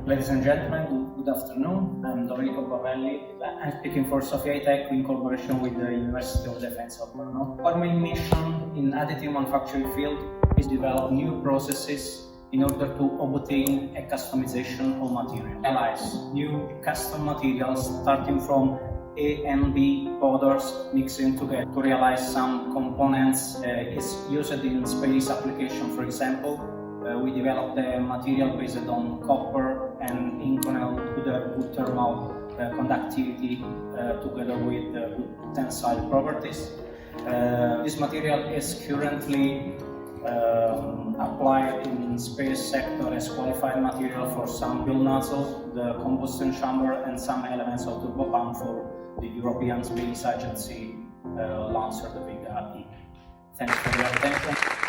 Ladies and gentlemen, good afternoon. I'm Domenico Bavelli. I'm speaking for Sòphia Tech in collaboration with the University of Defense of Brno. Our main mission in additive manufacturing field is to develop new processes in order to obtain a customization of material. Analyze new custom materials starting from A and B powders mixing together to realize some components is used in space application. For example, we developed a material based on copper and Cu-Inconel to the good thermal conductivity together with good tensile properties. This material is currently applied in space sector as qualified material for some fuel nozzles, the combustion chamber, and some elements of turbopump for the European Space Agency launcher, the Vega E. Thanks for your attention.